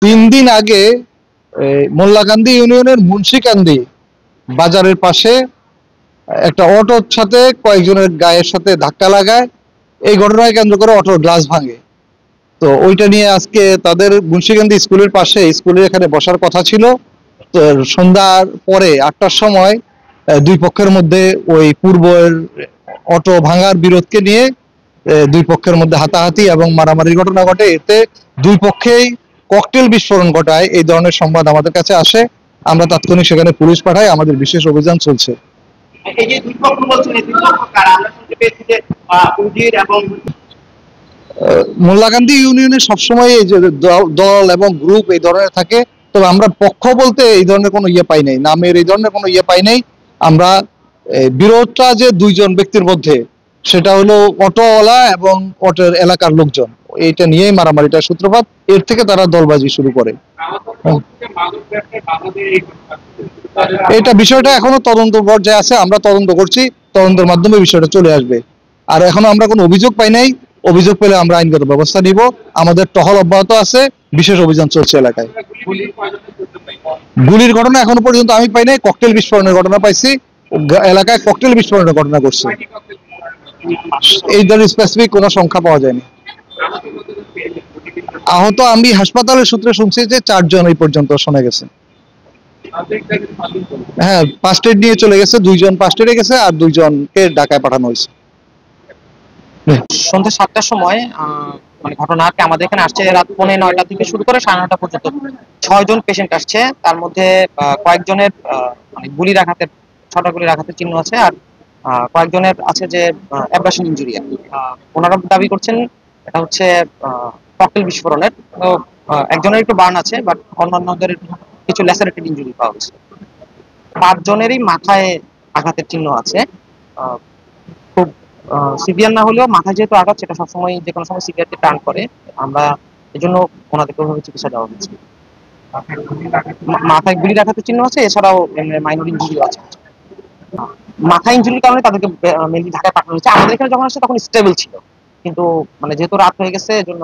3 দিন আগে মোল্লাকান্দি ইউনিয়নের মুন্সিকান্দি বাজারের পাশে একটা অটোর সাথে কয়েকজনের গায়ের সাথে ধাক্কা লাগায়। এই ঘটনাকে কেন্দ্র করে অটোর গ্লাস ভাঙে। তো ওইটা নিয়ে আজকে তাদের মুন্সিকান্দি স্কুলের পাশে, স্কুলের এখানে বসার কথা ছিল। তো সন্ধ্যার পরে 8টার সময় দুই পক্ষের মধ্যে ওই পূর্বের অটো ভাঙার বিরোধকে নিয়ে দুই পক্ষের মধ্যে হাতাহাতি এবং মারামারির ঘটনা ঘটে। এতে দুই পক্ষেই ককটেল বিস্ফোরণ ঘটায়। এই ধরনের সংবাদ আমাদের কাছে আসে, আমরা তাৎক্ষণিক সেখানে পুলিশ পাঠাই। আমাদের বিশেষ অভিযান চলছে। এই যে দুই পক্ষ বলছেন, এই দুই পক্ষ কারা? আমরা শুনতে পেয়েছি যে উজির এবং মোল্লাকান্দি ইউনিয়নে সবসময় এই যে দল এবং গ্রুপ এই ধরনের থাকে। তবে আমরা পক্ষ বলতে এই ধরনের কোনো ইয়ে পাই নাই, নামের এই ধরনের কোনো ইয়ে পাই নাই। আমরা বিরোধটা যে দুইজন ব্যক্তির মধ্যে, সেটা হলো অটোওয়ালা এবং অটোর এলাকার লোকজন, এইটা নিয়েই মারামারিটার সূত্রপাত। এর থেকে তারা দলবাজি শুরু করে। এটা বিষয়টা এখনো তদন্ত পর্যায়ে আছে, আমরা তদন্ত করছি, তদন্তের মাধ্যমে বিষয়টা চলে আসবে। আর এখনো আমরা কোনো অভিযোগ পাই নাই, অভিযোগ পেলে আমরা আইনগত ব্যবস্থা নিব। আমাদের টহল অব্যাহত আছে, বিশেষ অভিযান চলছে এলাকায়। গুলির ঘটনা এখনো পর্যন্ত আমি পাই নাই, ককটেল বিস্ফোরণের ঘটনা পাইছি। এলাকায় ককটেল বিস্ফোরণের ঘটনা ঘটছে। এই ধরনের স্পেসিফিক কোনো সংখ্যা পাওয়া যায়নি। আহত আমি হাসপাতালের সূত্রে শুনছি যে 4 জন এই পর্যন্ত শোনা গেছে। হ্যাঁ, ফার্স্ট এড নিয়ে চলে গেছে, 2 জন ফার্স্ট এডে গেছে আর 2 জনকে ঢাকায় পাঠানো হয়েছে। সন্ধ্যা 7টার সময় মানে ঘটনাটি আমাদের এখানে আসছে রাত 9:45 থেকে শুরু করে 9:30 পর্যন্ত 6 জন পেশেন্ট আসছে। তার মধ্যে কয়েকজনের মানে গুলির আঘাতের, ছোট গুলির আঘাতের চিহ্ন আছে, আর কয়েকজনের আছে যে অ্যাব্রাশন ইনজুরি। ওনারা দাবি করছেন এটা হচ্ছে ককটেল বিস্ফোরণের। তো একজনের একটু বার্ন আছে, বাট অন্যান্যদের কিছু ল্যাসারেটেড ইনজুরি পাওয়া গেছে। 5 জনেরই মাথায় আঘাতের চিহ্ন আছে। খুব সিভিয়ার না হলেও মাথায় যেহেতু আঘাত, সেটা সবসময় যে কোনো সময় সিভিয়ারকে টার্ন করে। আমরা এই জন্য ওনাদেরকে ওইভাবে চিকিৎসা দেওয়া হচ্ছে। মাথায় গুলির আঘাতের চিহ্ন আছে, এছাড়াও মাইনর ইনজুরিও আছে। মাথা ইনজুরির কারণে তাদেরকে মেনলি ঢাকায় পাঠানো হয়েছে। আমাদের এখানে যখন আসছে তখন স্টেবল ছিল, কিন্তু মানে যেহেতু রাত হয়ে গেছে এজন্য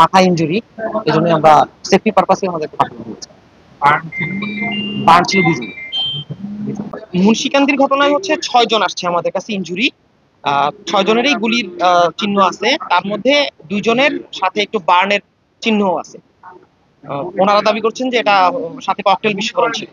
মাথা ইনজুরি, এই জন্য আমরা সেফটি পারপাসে আমাদেরকে পাঠানো হয়েছে। বার্ন ছিল 2 জন। মুন্সিকান্দির ঘটনায় হচ্ছে 6 জন আসছে আমাদের কাছে ইনজুরি। 6 জনেরই গুলির চিহ্ন আছে, তার মধ্যে 2 জনের সাথে একটু বার্নের চিহ্নও আছে। ওনারা দাবি করছেন যে এটা সাথে ককটেল বিস্ফোরণ ছিল।